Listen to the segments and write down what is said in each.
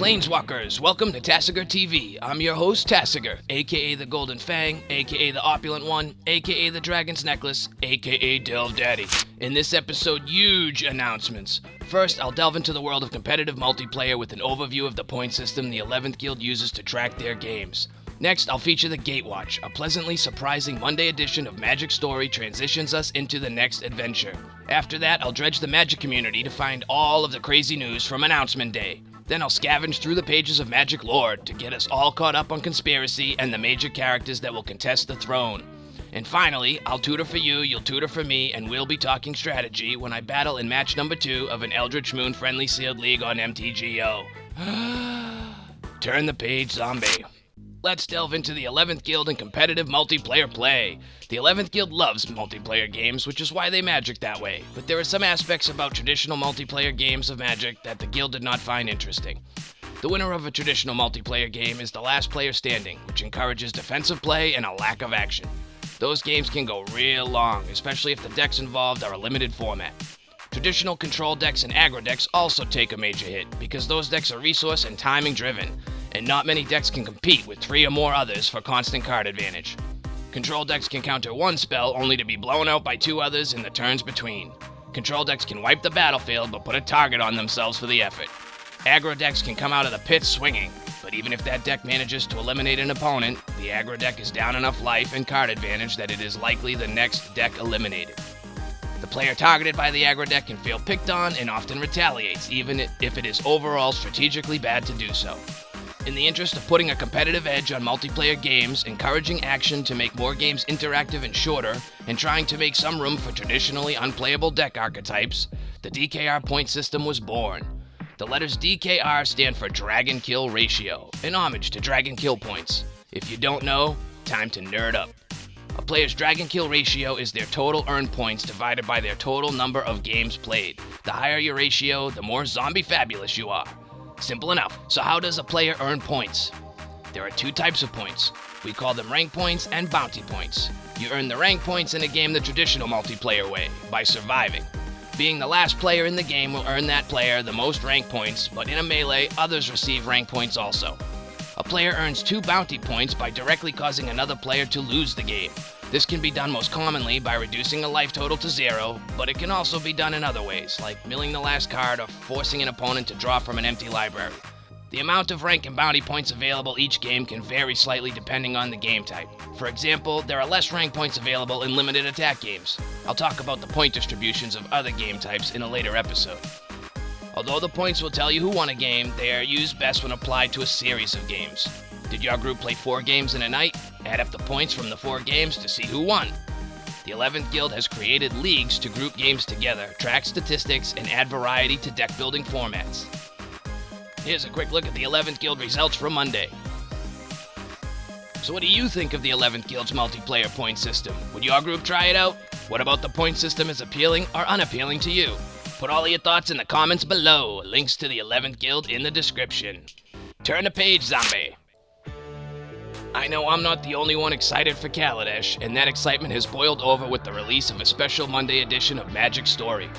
Planeswalkers, welcome to Tasigur TV. I'm your host, Tasigur, aka the Golden Fang, aka the Opulent One, aka the Dragon's Necklace, aka Delve Daddy. In this episode, huge announcements. First, I'll delve into the world of competitive multiplayer with an overview of the point system the 11th Guild uses to track their games. Next, I'll feature the Gatewatch, a pleasantly surprising Monday edition of Magic Story transitions us into the next adventure. After that, I'll dredge the Magic community to find all of the crazy news from Announcement Day. Then I'll scavenge through the pages of Magic lore to get us all caught up on conspiracy and the major characters that will contest the throne. And finally, I'll tutor for you, you'll tutor for me, and we'll be talking strategy when I battle in match number 2 of an Eldritch Moon friendly sealed league on MTGO. Turn the page, zombie. Let's delve into the 11th Guild and competitive multiplayer play. The 11th Guild loves multiplayer games, which is why they Magic that way. But there are some aspects about traditional multiplayer games of Magic that the Guild did not find interesting. The winner of a traditional multiplayer game is the last player standing, which encourages defensive play and a lack of action. Those games can go real long, especially if the decks involved are a limited format. Traditional control decks and aggro decks also take a major hit, because those decks are resource and timing driven, and not many decks can compete with 3 or more others for constant card advantage. Control decks can counter one spell only to be blown out by 2 others in the turns between. Control decks can wipe the battlefield but put a target on themselves for the effort. Aggro decks can come out of the pit swinging, but even if that deck manages to eliminate an opponent, the aggro deck is down enough life and card advantage that it is likely the next deck eliminated. The player targeted by the aggro deck can feel picked on and often retaliates, even if it is overall strategically bad to do so. In the interest of putting a competitive edge on multiplayer games, encouraging action to make more games interactive and shorter, and trying to make some room for traditionally unplayable deck archetypes, the DKR point system was born. The letters DKR stand for Dragon Kill Ratio, an homage to Dragon Kill points. If you don't know, time to nerd up. A player's Dragon Kill Ratio is their total earned points divided by their total number of games played. The higher your ratio, the more zombie fabulous you are. Simple enough. So how does a player earn points? There are 2 types of points. We call them rank points and bounty points. You earn the rank points in a game the traditional multiplayer way, by surviving. Being the last player in the game will earn that player the most rank points, but in a melee, others receive rank points also. A player earns 2 bounty points by directly causing another player to lose the game. This can be done most commonly by reducing a life total to 0, but it can also be done in other ways, like milling the last card or forcing an opponent to draw from an empty library. The amount of rank and bounty points available each game can vary slightly depending on the game type. For example, there are less rank points available in limited attack games. I'll talk about the point distributions of other game types in a later episode. Although the points will tell you who won a game, they are used best when applied to a series of games. Did your group play 4 games in a night? Add up the points from the 4 games to see who won. The 11th Guild has created leagues to group games together, track statistics, and add variety to deck building formats. Here's a quick look at the 11th Guild results from Monday. So what do you think of the 11th Guild's multiplayer point system? Would your group try it out? What about the point system is appealing or unappealing to you? Put all of your thoughts in the comments below. Links to the 11th Guild in the description. Turn the page, zombie. I know I'm not the only one excited for Kaladesh, and that excitement has boiled over with the release of a special Monday edition of Magic Story.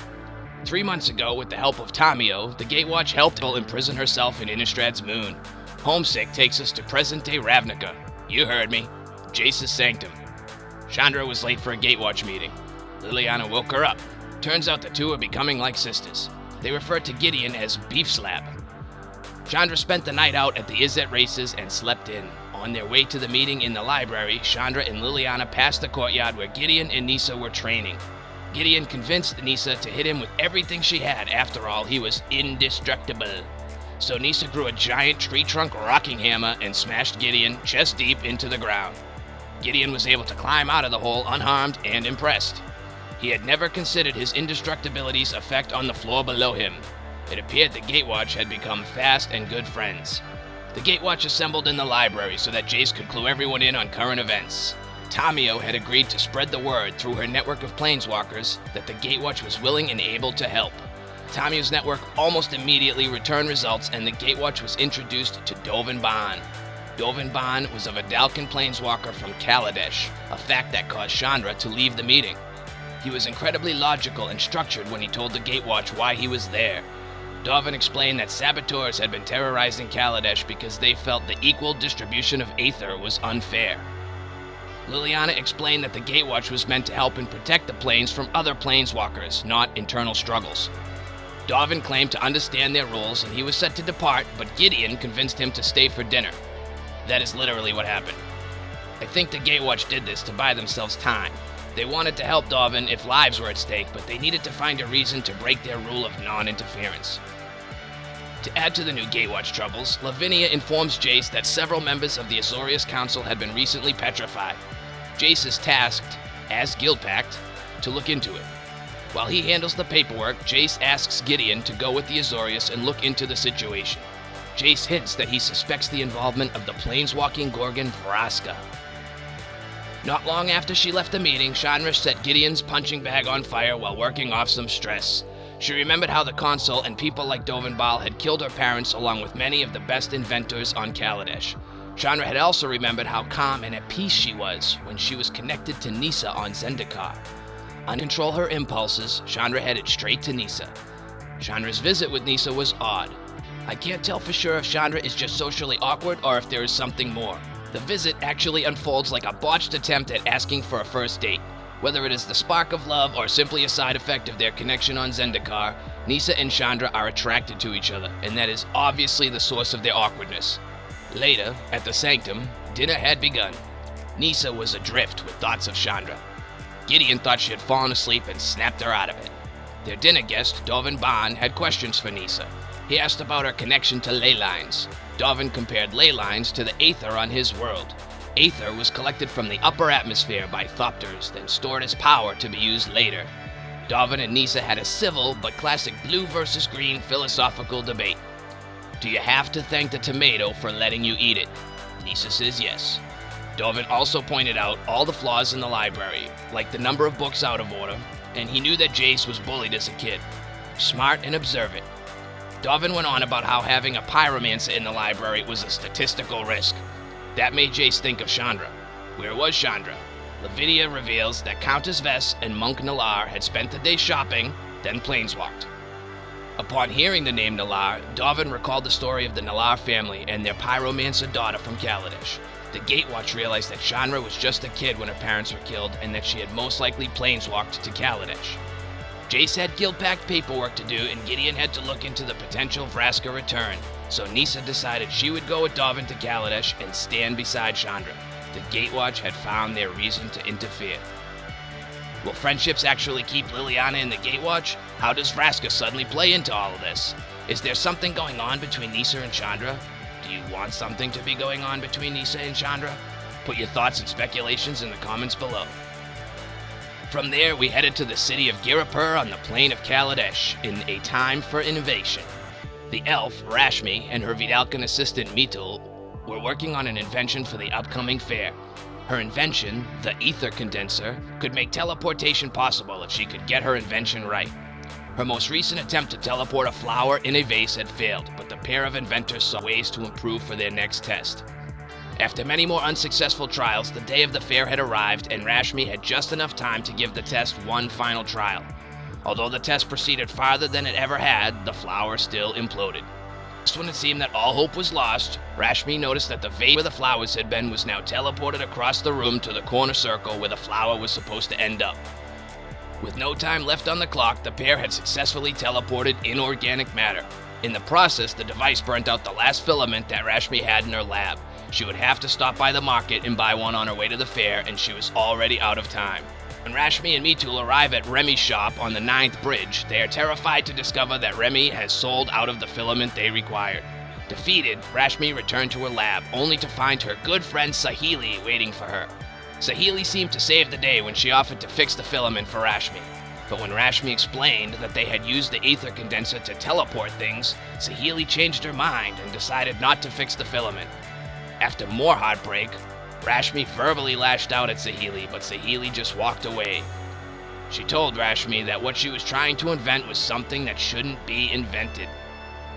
3 months ago, with the help of Tamiyo, the Gatewatch helped her imprison herself in Innistrad's moon. Homesick takes us to present-day Ravnica. You heard me. Jace's Sanctum. Chandra was late for a Gatewatch meeting. Liliana woke her up. Turns out the 2 are becoming like sisters. They refer to Gideon as Beef Slab. Chandra spent the night out at the Izzet races and slept in. On their way to the meeting in the library, Chandra and Liliana passed the courtyard where Gideon and Nissa were training. Gideon convinced Nissa to hit him with everything she had. After all, he was indestructible. So Nissa grew a giant tree trunk rocking hammer and smashed Gideon chest deep into the ground. Gideon was able to climb out of the hole unharmed and impressed. He had never considered his indestructibility's effect on the floor below him. It appeared the Gatewatch had become fast and good friends. The Gatewatch assembled in the library so that Jace could clue everyone in on current events. Tamiyo had agreed to spread the word through her network of planeswalkers that the Gatewatch was willing and able to help. Tamiyo's network almost immediately returned results, and the Gatewatch was introduced to Dovin Baan. Dovin Baan was a Vidalcan planeswalker from Kaladesh, a fact that caused Chandra to leave the meeting. He was incredibly logical and structured when he told the Gatewatch why he was there. Dovin explained that saboteurs had been terrorizing Kaladesh because they felt the equal distribution of aether was unfair. Liliana explained that the Gatewatch was meant to help and protect the planes from other planeswalkers, not internal struggles. Dovin claimed to understand their rules and he was set to depart, but Gideon convinced him to stay for dinner. That is literally what happened. I think the Gatewatch did this to buy themselves time. They wanted to help Dovin if lives were at stake, but they needed to find a reason to break their rule of non-interference. To add to the new Gatewatch troubles, Lavinia informs Jace that several members of the Azorius Council had been recently petrified. Jace is tasked, as Guild Pact, to look into it. While he handles the paperwork, Jace asks Gideon to go with the Azorius and look into the situation. Jace hints that he suspects the involvement of the planeswalking Gorgon Vraska. Not long after she left the meeting, Chandra set Gideon's punching bag on fire while working off some stress. She remembered how the Consul and people like Dovin Bal had killed her parents along with many of the best inventors on Kaladesh. Chandra had also remembered how calm and at peace she was when she was connected to Nissa on Zendikar. Uncontrol her impulses, Chandra headed straight to Nissa. Chandra's visit with Nissa was odd. I can't tell for sure if Chandra is just socially awkward or if there is something more. The visit actually unfolds like a botched attempt at asking for a first date. Whether it is the spark of love or simply a side effect of their connection on Zendikar, Nissa and Chandra are attracted to each other, and that is obviously the source of their awkwardness. Later, at the Sanctum, dinner had begun. Nissa was adrift with thoughts of Chandra. Gideon thought she had fallen asleep and snapped her out of it. Their dinner guest, Dovin Baan, had questions for Nissa. He asked about her connection to ley lines. Dovin compared ley lines to the aether on his world. Aether was collected from the upper atmosphere by Thopters, then stored as power to be used later. Dovin and Nissa had a civil but classic blue versus green philosophical debate. Do you have to thank the tomato for letting you eat it? Nissa says yes. Dovin also pointed out all the flaws in the library, like the number of books out of order, and he knew that Jace was bullied as a kid. Smart and observant. Dovin went on about how having a pyromancer in the library was a statistical risk. That made Jace think of Chandra. Where was Chandra? Lavinia reveals that Countess Vess and Monk Nalar had spent the day shopping, then planeswalked. Upon hearing the name Nalar, Dovin recalled the story of the Nalar family and their pyromancer daughter from Kaladesh. The Gatewatch realized that Chandra was just a kid when her parents were killed and that she had most likely planeswalked to Kaladesh. Jace had Guild Pact paperwork to do and Gideon had to look into the potential Vraska return, so Nissa decided she would go with Dovin to Kaladesh and stand beside Chandra. The Gatewatch had found their reason to interfere. Will friendships actually keep Liliana in the Gatewatch? How does Vraska suddenly play into all of this? Is there something going on between Nissa and Chandra? Do you want something to be going on between Nissa and Chandra? Put your thoughts and speculations in the comments below. From there, we headed to the city of Girapur on the plain of Kaladesh in a time for innovation. The elf, Rashmi, and her Vidalcan assistant, Mitul, were working on an invention for the upcoming fair. Her invention, the ether condenser, could make teleportation possible if she could get her invention right. Her most recent attempt to teleport a flower in a vase had failed, but the pair of inventors saw ways to improve for their next test. After many more unsuccessful trials, the day of the fair had arrived and Rashmi had just enough time to give the test one final trial. Although the test proceeded farther than it ever had, the flower still imploded. Just when it seemed that all hope was lost, Rashmi noticed that the vase where the flowers had been was now teleported across the room to the corner circle where the flower was supposed to end up. With no time left on the clock, the pair had successfully teleported inorganic matter. In the process, the device burnt out the last filament that Rashmi had in her lab. She would have to stop by the market and buy one on her way to the fair, and she was already out of time. When Rashmi and Mitul arrive at Remy's shop on the 9th bridge, they are terrified to discover that Remy has sold out of the filament they required. Defeated, Rashmi returned to her lab, only to find her good friend Saheeli waiting for her. Saheeli seemed to save the day when she offered to fix the filament for Rashmi. But when Rashmi explained that they had used the ether condenser to teleport things, Saheeli changed her mind and decided not to fix the filament. After more heartbreak, Rashmi verbally lashed out at Saheeli, but Saheeli just walked away. She told Rashmi that what she was trying to invent was something that shouldn't be invented.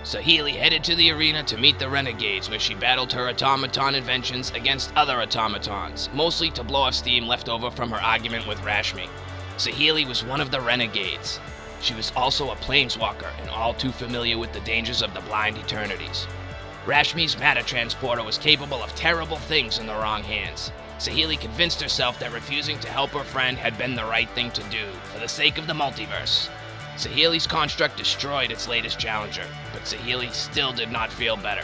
Saheeli headed to the arena to meet the Renegades, where she battled her automaton inventions against other automatons, mostly to blow off steam left over from her argument with Rashmi. Saheeli was one of the Renegades. She was also a planeswalker and all too familiar with the dangers of the Blind Eternities. Rashmi's matter transporter was capable of terrible things in the wrong hands. Saheeli convinced herself that refusing to help her friend had been the right thing to do for the sake of the multiverse. Saheeli's construct destroyed its latest challenger, but Saheeli still did not feel better.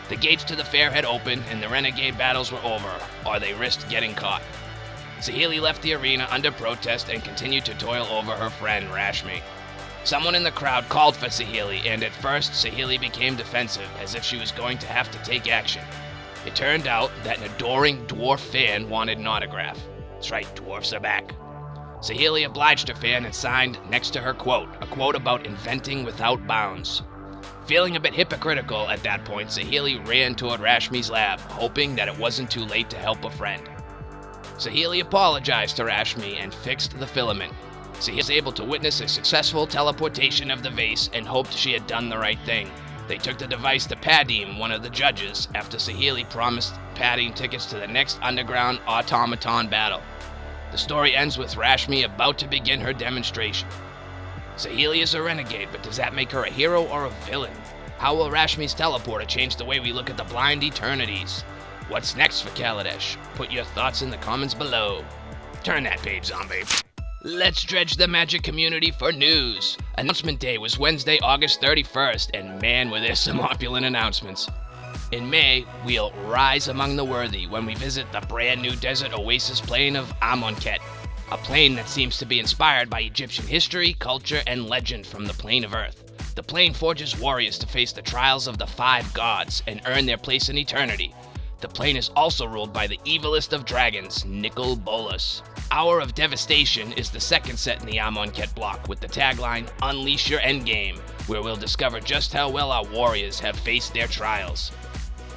The gates to the fair had opened and the renegade battles were over, or they risked getting caught. Saheeli left the arena under protest and continued to toil over her friend Rashmi. Someone in the crowd called for Saheeli, and at first Saheeli became defensive, as if she was going to have to take action. It turned out that an adoring dwarf fan wanted an autograph. That's right, dwarfs are back. Saheeli obliged her fan and signed next to her quote, a quote about inventing without bounds. Feeling a bit hypocritical at that point, Saheeli ran toward Rashmi's lab, hoping that it wasn't too late to help a friend. Saheeli apologized to Rashmi and fixed the filament. Saheeli was able to witness a successful teleportation of the vase and hoped she had done the right thing. They took the device to Padim, one of the judges, after Saheeli promised Padim tickets to the next underground automaton battle. The story ends with Rashmi about to begin her demonstration. Saheeli is a renegade, but does that make her a hero or a villain? How will Rashmi's teleporter change the way we look at the Blind Eternities? What's next for Kaladesh? Put your thoughts in the comments below. Turn that page, zombie. Let's dredge the Magic community for news. Announcement Day was Wednesday, August 31st, and man, were there some opulent announcements. In May, we'll rise among the worthy when we visit the brand new desert oasis plain of Amonkhet, a plain that seems to be inspired by Egyptian history, culture, and legend from the plane of Earth. The plain forges warriors to face the trials of the 5 gods and earn their place in eternity. The plane is also ruled by the evilest of dragons, Nicol Bolas. Hour of Devastation is the second set in the Amonkhet block with the tagline, Unleash Your Endgame, where we'll discover just how well our warriors have faced their trials.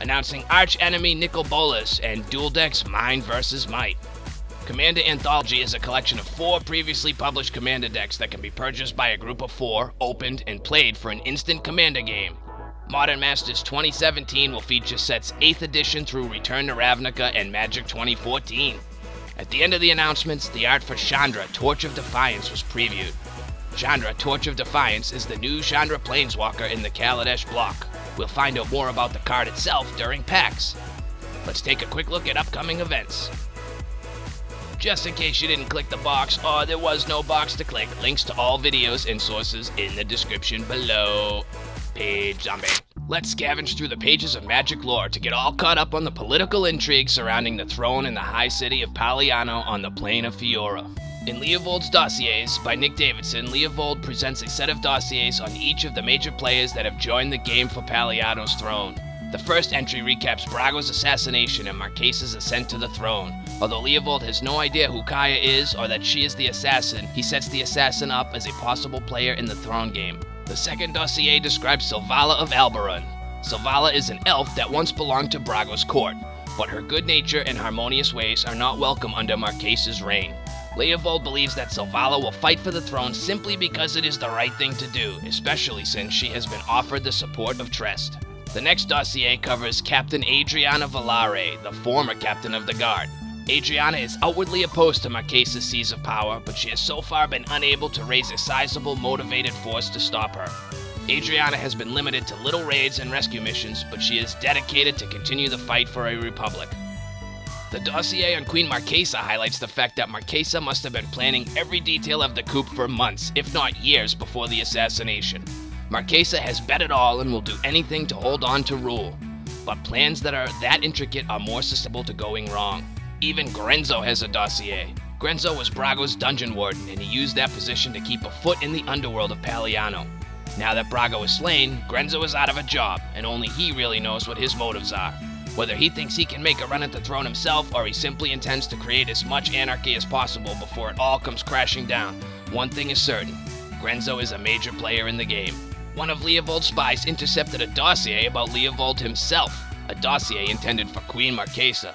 Announcing arch-enemy Nicol Bolas and Dual Decks Mind vs. Might. Commander Anthology is a collection of 4 previously published Commander decks that can be purchased by a group of 4, opened, and played for an instant Commander game. Modern Masters 2017 will feature sets 8th edition through Return to Ravnica and Magic 2014. At the end of the announcements, the art for Chandra, Torch of Defiance was previewed. Chandra, Torch of Defiance is the new Chandra Planeswalker in the Kaladesh block. We'll find out more about the card itself during PAX. Let's take a quick look at upcoming events. Just in case you didn't click the box, or there was no box to click, links to all videos and sources in the description below. Page zombie. Let's scavenge through the pages of Magic lore to get all caught up on the political intrigue surrounding the throne in the high city of Paliano on the plane of Fiora. In Leovold's Dossiers, by Nick Davidson, Leovold presents a set of dossiers on each of the major players that have joined the game for Paliano's throne. The first entry recaps Brago's assassination and Marquesa's ascent to the throne. Although Leovold has no idea who Kaya is or that she is the assassin, he sets the assassin up as a possible player in the throne game. The second dossier describes Silvala of Albarun. Silvala is an elf that once belonged to Brago's court, but her good nature and harmonious ways are not welcome under Marquesa's reign. Leovold believes that Silvala will fight for the throne simply because it is the right thing to do, especially since she has been offered the support of Trest. The next dossier covers Captain Adriana Valare, the former captain of the Guard. Adriana is outwardly opposed to Marquesa's seize of power, but she has so far been unable to raise a sizable, motivated force to stop her. Adriana has been limited to little raids and rescue missions, but she is dedicated to continue the fight for a republic. The dossier on Queen Marquesa highlights the fact that Marquesa must have been planning every detail of the coup for months, if not years, before the assassination. Marquesa has bet it all and will do anything to hold on to rule, but plans that are that intricate are more susceptible to going wrong. Even Grenzo has a dossier. Grenzo was Brago's dungeon warden, and he used that position to keep a foot in the underworld of Paliano. Now that Brago is slain, Grenzo is out of a job, and only he really knows what his motives are. Whether he thinks he can make a run at the throne himself, or he simply intends to create as much anarchy as possible before it all comes crashing down, one thing is certain: Grenzo is a major player in the game. One of Leovold's spies intercepted a dossier about Leovold himself, a dossier intended for Queen Marquesa.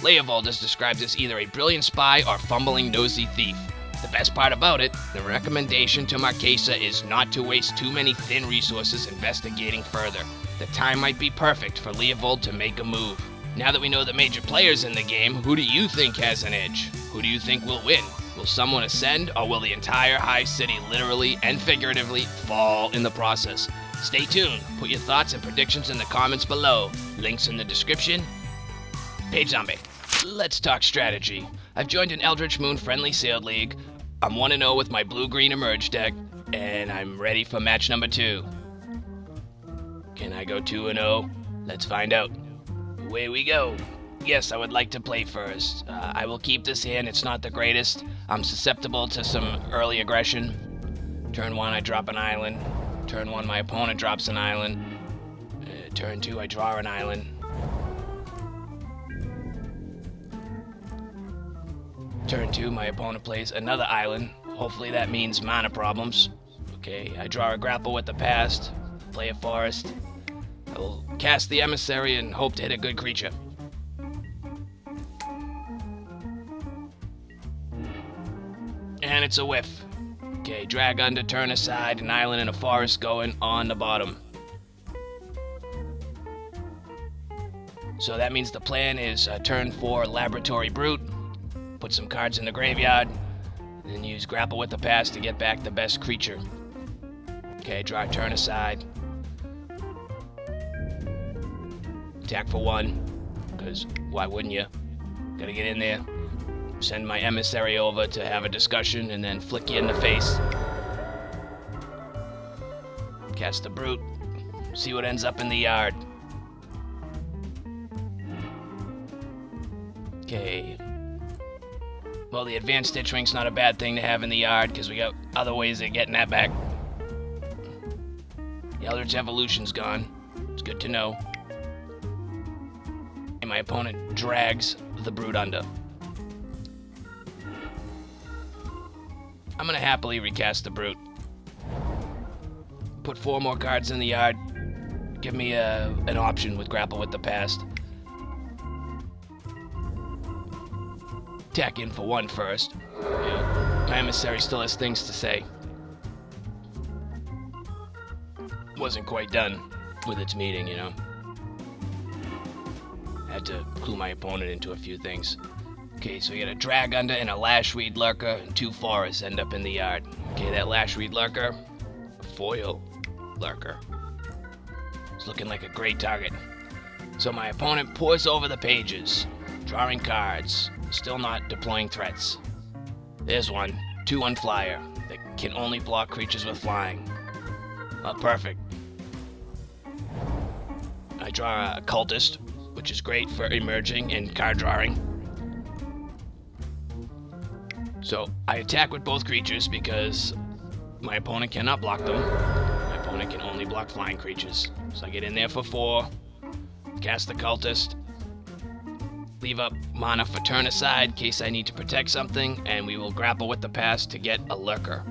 Leovold is described as either a brilliant spy or fumbling nosy thief. The best part about it, the recommendation to Marquesa is not to waste too many thin resources investigating further. The time might be perfect for Leovold to make a move. Now that we know the major players in the game, who do you think has an edge? Who do you think will win? Will someone ascend, or will the entire High City literally and figuratively fall in the process? Stay tuned. Put your thoughts and predictions in the comments below. Links in the description. Page Zombie. Let's talk strategy. I've joined an Eldritch Moon friendly sealed league. I'm 1-0 with my blue-green emerge deck, and I'm ready for match number 2. Can I go 2-0? Let's find out. Away we go. Yes, I would like to play first. I will keep this hand. It's not the greatest. I'm susceptible to some early aggression. Turn 1, I drop an island. Turn 1, my opponent drops an island. Turn 2, I draw an island. Turn 2, my opponent plays another island. Hopefully that means mana problems. Okay, I draw a grapple with the past. Play a forest. I will cast the emissary and hope to hit a good creature. And it's a whiff. Okay, drag under, turn aside, an island and a forest going on the bottom. So that means the plan is turn 4 Laboratory Brute, put some cards in the graveyard, then use grapple with the past to get back the best creature. Okay, draw, turn aside. Attack for 1, because why wouldn't you? Gotta get in there. Send my emissary over to have a discussion and then flick you in the face. Cast the Brute. See what ends up in the yard. Okay. Well, the advanced Stitch Wing's not a bad thing to have in the yard because we got other ways of getting that back. The Eldritch Evolution's gone. It's good to know. And my opponent drags the Brute under. I'm gonna happily recast the Brute. Put 4 more cards in the yard. Give me an option with grapple with the past. Attack in for 1 first. Yeah, my emissary still has things to say. Wasn't quite done with its meeting, you know. Had to clue my opponent into a few things. Okay, so we got a Drag Under and a Lashweed Lurker, and 2 forests end up in the yard. Okay, that Lashweed Lurker, a foil Lurker. It's looking like a great target. So my opponent pours over the pages, drawing cards, still not deploying threats. There's one, 2/1 flyer, that can only block creatures with flying. Oh, perfect. I draw a Cultist, which is great for emerging and card drawing. So I attack with both creatures because my opponent cannot block them. My opponent can only block flying creatures. So I get in there for 4, cast the Cultist, leave up mana for turn aside in case I need to protect something, and we will grapple with the past to get a Lurker.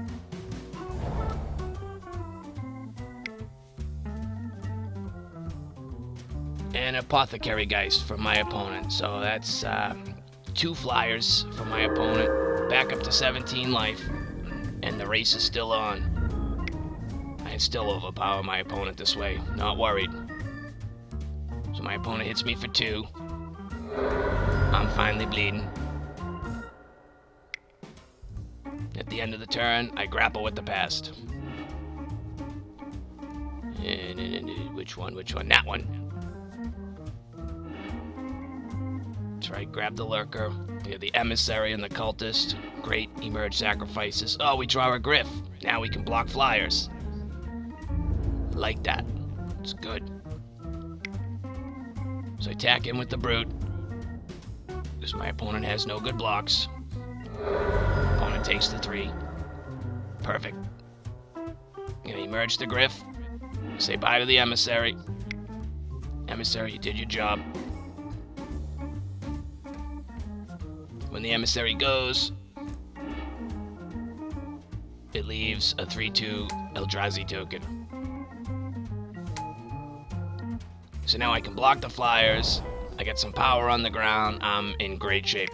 And Apothecary Geist from my opponent. So that's 2 flyers for my opponent, back up to 17 life, and the race is still on. I still overpower my opponent this way, not worried. So my opponent hits me for 2. I'm finally bleeding. At the end of the turn, I grapple with the past. And which one? That one. That's right, grab the Lurker. We have the Emissary and the Cultist. Great emerge sacrifices. Oh, we draw a Griff. Now we can block flyers. Like that. It's good. So I attack him with the Brute. Because my opponent has no good blocks. Opponent takes the 3. Perfect. I'm gonna emerge the Griff. Say bye to the Emissary. Emissary, you did your job. When the Emissary goes, it leaves a 3/2 Eldrazi token. So now I can block the flyers. I get some power on the ground. I'm in great shape.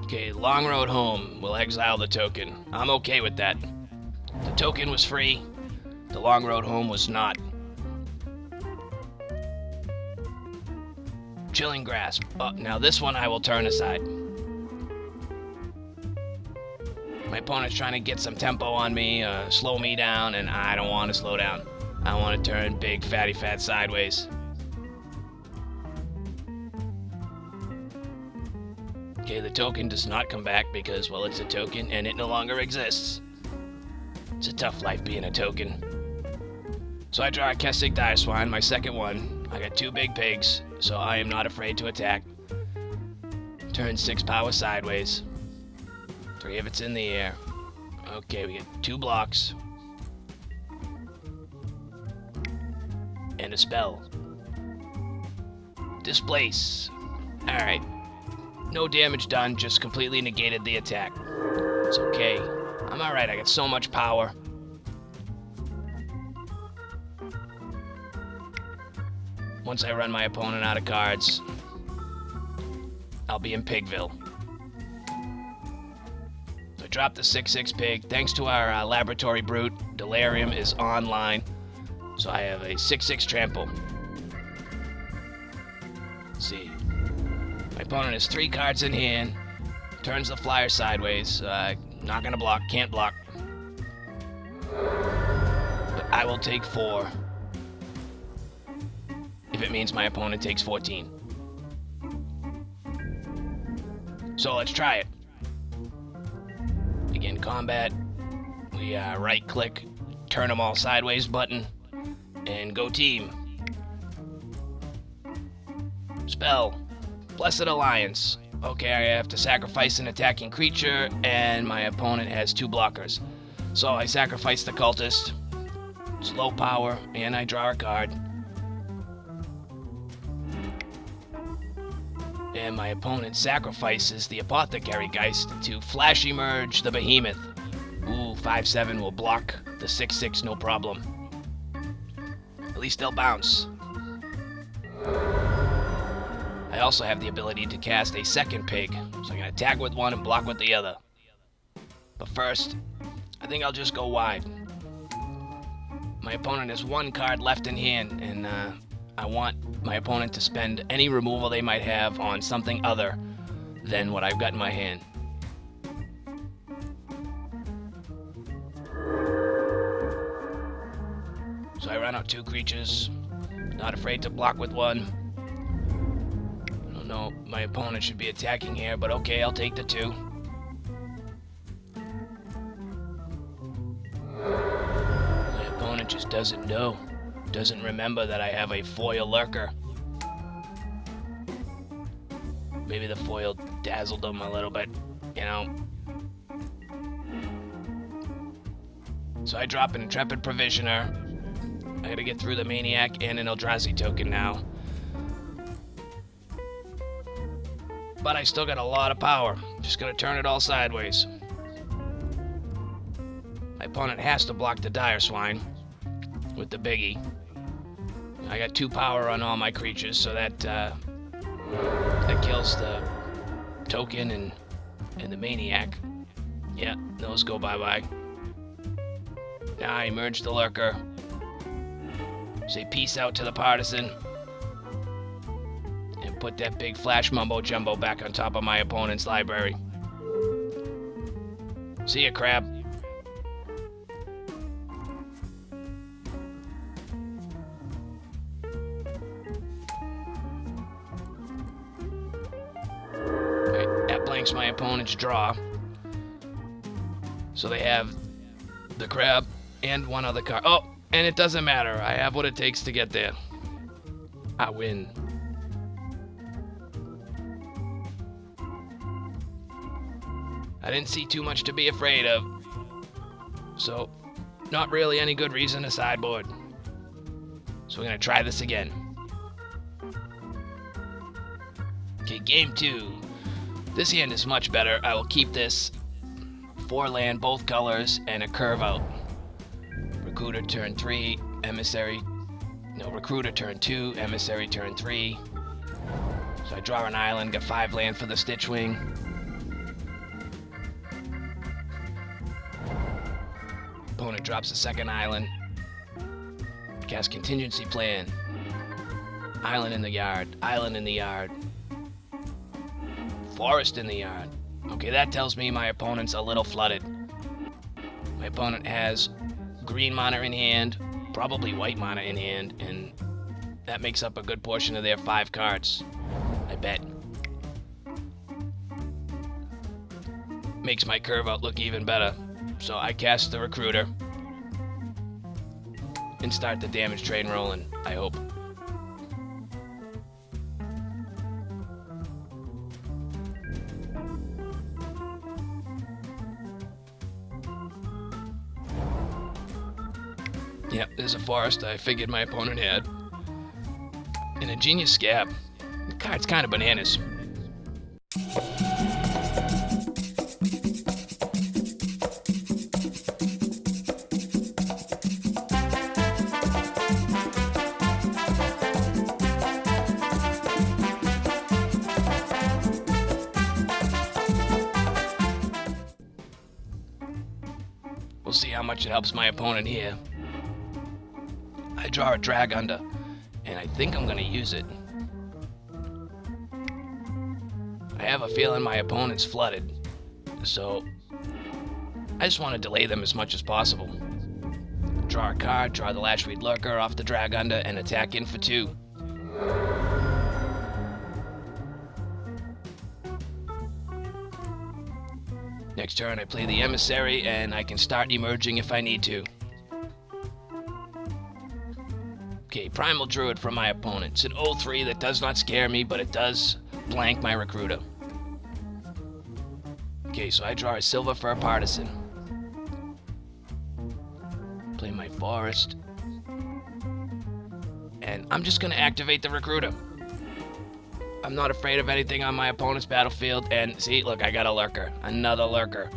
Okay, Long Road Home will exile the token. I'm okay with that. The token was free. The Long Road Home was not. Chilling Grasp. Oh, now this one I will turn aside. My opponent's trying to get some tempo on me, slow me down, and I don't want to slow down. I want to turn big fatty fat sideways. Okay, the token does not come back because, well, it's a token and it no longer exists. It's a tough life being a token. So I draw a Kessig Dire Swine, my second one. I got 2 big pigs, so I am not afraid to attack. Turn 6 power sideways. 3 of it's in the air. Okay, we get 2 blocks. And a spell. Displace. Alright. No damage done, just completely negated the attack. It's okay. I'm alright, I got so much power. Once I run my opponent out of cards, I'll be in Pigville. So I dropped the 6/6 pig. Thanks to our laboratory brute, Delirium is online. So I have a 6/6 trample. Let's see. My opponent has 3 cards in hand. Turns the flyer sideways. Not gonna block, can't block. But I will take 4. If it means my opponent takes 14. So let's try it. Begin combat. We right click, turn them all sideways button, and go team. Spell. Blessed Alliance. Okay, I have to sacrifice an attacking creature, and my opponent has 2 blockers. So I sacrifice the cultist. It's low power, and I draw a card. And my opponent sacrifices the Apothecary Geist to flash emerge the Behemoth. Ooh, 5/7 will block the 6/6, no problem. At least they'll bounce. I also have the ability to cast a second pig, so I can attack with one and block with the other. But first, I think I'll just go wide. My opponent has 1 card left in hand, and I want my opponent to spend any removal they might have on something other than what I've got in my hand. So I run out 2 creatures, not afraid to block with 1. I don't know, my opponent should be attacking here, but okay, I'll take the 2. My opponent just doesn't know. Doesn't remember that I have a foil lurker. Maybe the foil dazzled him a little bit, you know. So I drop an Intrepid Provisioner. I gotta get through the Maniac and an Eldrazi token now. But I still got a lot of power. Just gonna turn it all sideways. My opponent has to block the Dire Swine with the Biggie. I got 2 power on all my creatures, so that kills the token and the Maniac. Yeah, those go bye-bye. Now I emerge the Lurker. Say peace out to the Partisan. And put that big flash mumbo-jumbo back on top of my opponent's library. See ya, Crab. Blanks my opponent's draw. So they have the crab and 1 other card. Oh, and it doesn't matter. I have what it takes to get there. I win. I didn't see too much to be afraid of. So, not really any good reason to sideboard. So we're gonna try this again. Okay, game 2. This hand is much better. I will keep this 4 land, both colors, and a curve out. Recruiter turn 3, Emissary. No, Recruiter turn 2, Emissary turn 3. So I draw an island, get 5 land for the Stitchwing. Opponent drops a second island. Cast Contingency Plan. Island in the yard, island in the yard. Forest in the yard. Okay, that tells me my opponent's a little flooded. My opponent has green mana in hand, probably white mana in hand, and that makes up a good portion of their 5 cards. I bet. Makes my curve out look even better. So I cast the Recruiter and start the damage train rolling, I hope. Yep, there's a forest I figured my opponent had. And a Genius Scab. The card's kind of bananas. We'll see how much it helps my opponent here. I draw a Drag Under, and I think I'm going to use it. I have a feeling my opponent's flooded, so I just want to delay them as much as possible. Draw a card, draw the Lashweed Lurker off the Drag Under, and attack in for 2. Next turn I play the Emissary, and I can start emerging if I need to. Okay, Primal Druid from my opponent. It's an 0-3 that does not scare me, but it does blank my Recruiter. Okay, so I draw a Silver Fur Partisan. Play my Forest. And I'm just going to activate the Recruiter. I'm not afraid of anything on my opponent's battlefield, and see, look, I got a Lurker. Another Lurker.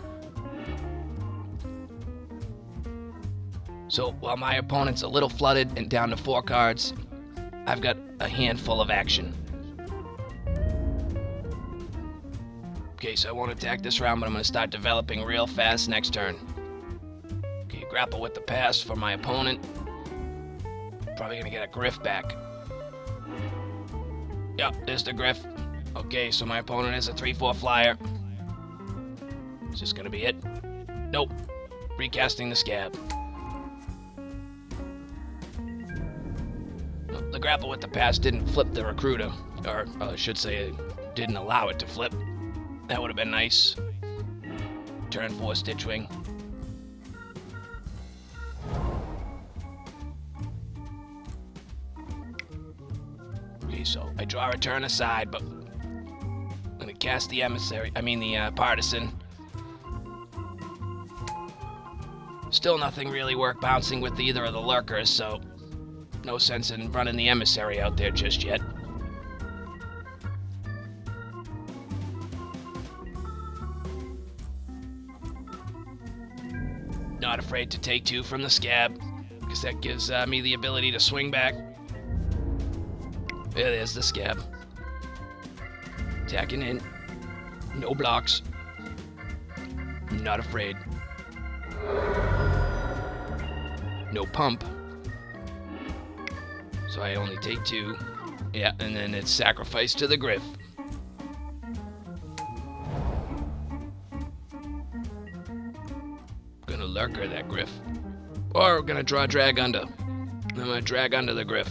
So while my opponent's a little flooded and down to 4 cards, I've got a handful of action. Okay, so I won't attack this round, but I'm going to start developing real fast next turn. Okay, grapple with the pass for my opponent. Probably going to get a Griff back. Yep, there's the Griff. Okay, so my opponent has a 3/4 flyer. Is this going to be it? Nope. Recasting the Scab. The grapple with the pass didn't flip the Recruiter, or I should say it didn't allow it to flip. That would have been nice. Turn 4 Stitchwing. Okay, so I draw a turn aside, but I'm gonna cast the the Partisan. Still nothing really worth bouncing with either of the Lurkers, so no sense in running the Emissary out there just yet. Not afraid to take 2 from the Scab, because that gives me the ability to swing back. There's the Scab. Attacking in. No blocks. Not afraid. No pump. So I only take 2. Yeah, and then it's sacrificed to the Griff. Gonna Lurker that Griff. Or we're gonna draw Drag Under. I'm gonna Drag Under the Griff.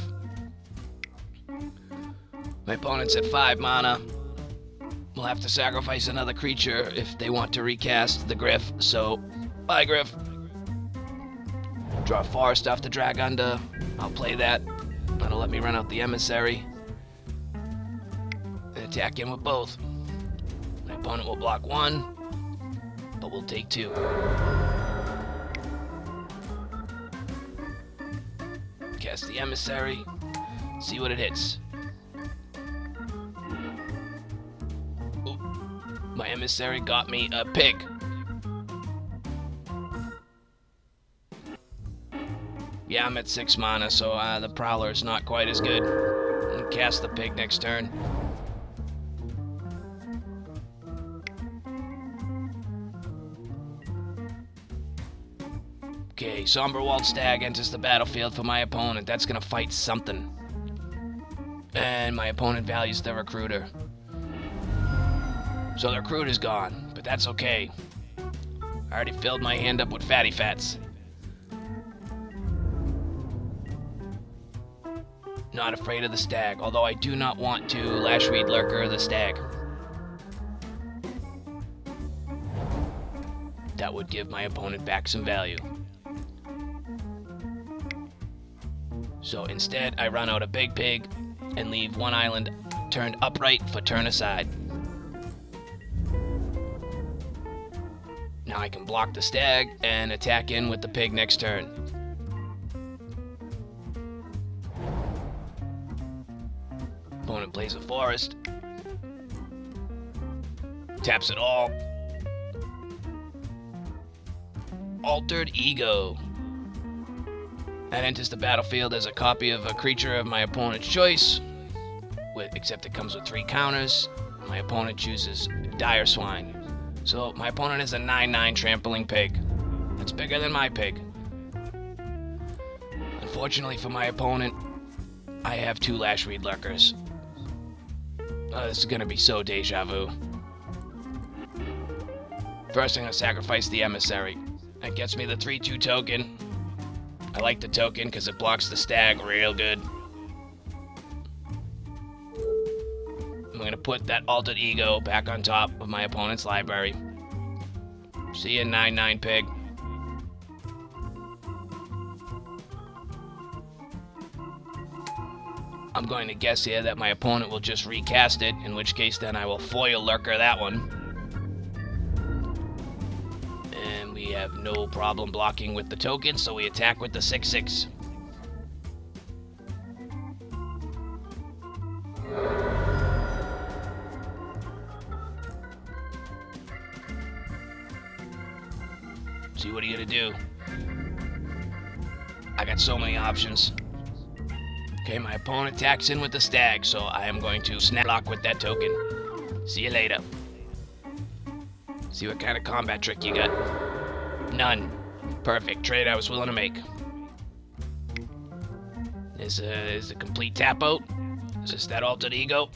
My opponent's at 5 mana. We'll have to sacrifice another creature if they want to recast the Griff. So, bye Griff. Draw a Forest off the Drag Under. I'll play that. That'll let me run out the Emissary. And attack him with both. My opponent will block 1, but we'll take 2. Cast the Emissary. See what it hits. Ooh, my Emissary got me a pig. Yeah, I'm at 6 mana, so the Prowler is not quite as good. I'll cast the pig next turn. Okay, Somberwald Stag enters the battlefield for my opponent. That's gonna fight something. And my opponent values the Recruiter. So the Recruiter's gone, but that's okay. I already filled my hand up with fatty fats. Not afraid of the stag, although I do not want to Lashweed Lurker the stag. That would give my opponent back some value. So instead, I run out a big pig and leave one island turned upright for turn aside. Now I can block the stag and attack in with the pig next turn. Opponent plays a forest. Taps it all. Altered Ego. That enters the battlefield as a copy of a creature of my opponent's choice, except it comes with 3 counters. My opponent chooses Dire Swine. So my opponent is a 9/9 trampling pig. That's bigger than my pig. Unfortunately for my opponent, I have 2 Lashweed Lurkers. This is gonna be so deja vu. First, I'm gonna sacrifice the Emissary. That gets me the 3/2 token. I like the token because it blocks the stag real good. I'm gonna put that Altered Ego back on top of my opponent's library. See you, 9/9 pig. I'm going to guess here that my opponent will just recast it, in which case then I will foil Lurker that one. And we have no problem blocking with the token, so we attack with the 6/6. See, what are you gonna do? I got so many options. Okay, my opponent attacks in with the stag, so I am going to snap block with that token. See you later. See what kind of combat trick you got. None. Perfect. Trade I was willing to make. Is a complete tap out. Is this that Altered Ego?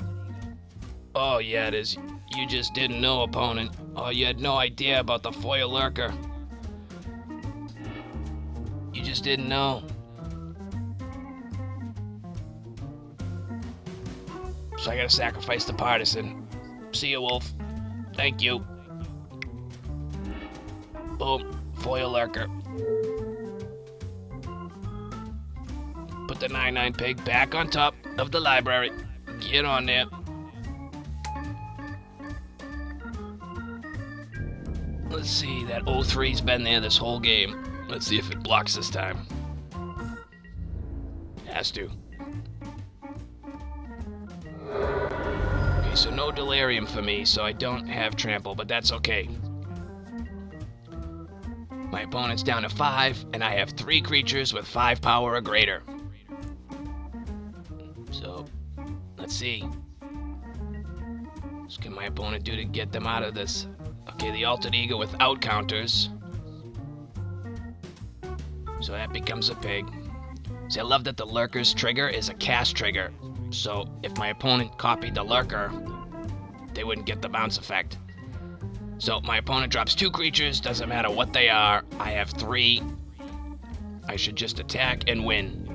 Oh yeah, it is. You just didn't know, opponent. Oh, you had no idea about the foil Lurker. You just didn't know. So I gotta sacrifice the partisan. See you, Wolf. Thank you. Boom. Foil Lurker. Put the 9/9 pig back on top of the library. Get on there. Let's see, that 03's been there this whole game. Let's see if it blocks this time. Has to. Okay, so no Delirium for me, so I don't have Trample, but that's okay. My opponent's down to 5, and I have 3 creatures with 5 power or greater. So, let's see. What can my opponent do to get them out of this? Okay, the Altered Ego without counters. So that becomes a pig. See, I love that the Lurker's trigger is a cast trigger. So if my opponent copied the Lurker, they wouldn't get the bounce effect. So my opponent drops 2 creatures, doesn't matter what they are. I have 3. I should just attack and win.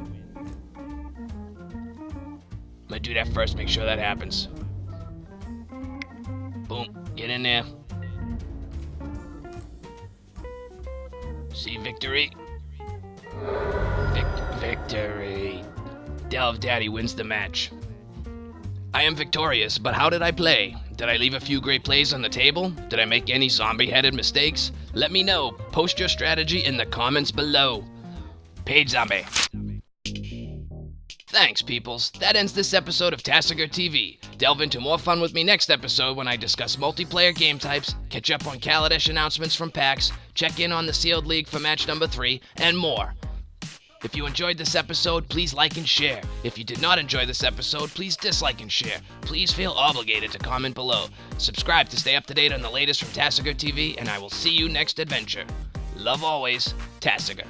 I'm gonna do that first, make sure that happens. Boom, get in there. See victory. Victory. Delve Daddy wins the match. I am victorious, but how did I play? Did I leave a few great plays on the table? Did I make any zombie-headed mistakes? Let me know. Post your strategy in the comments below. Page Zombie. Thanks, peoples. That ends this episode of Tasigur TV. Delve into more fun with me next episode when I discuss multiplayer game types, catch up on Kaladesh announcements from PAX, check in on the Sealed League for match number 3, and more. If you enjoyed this episode, please like and share. If you did not enjoy this episode, please dislike and share. Please feel obligated to comment below. Subscribe to stay up to date on the latest from Tasigur TV, and I will see you next adventure. Love always, Tasigur.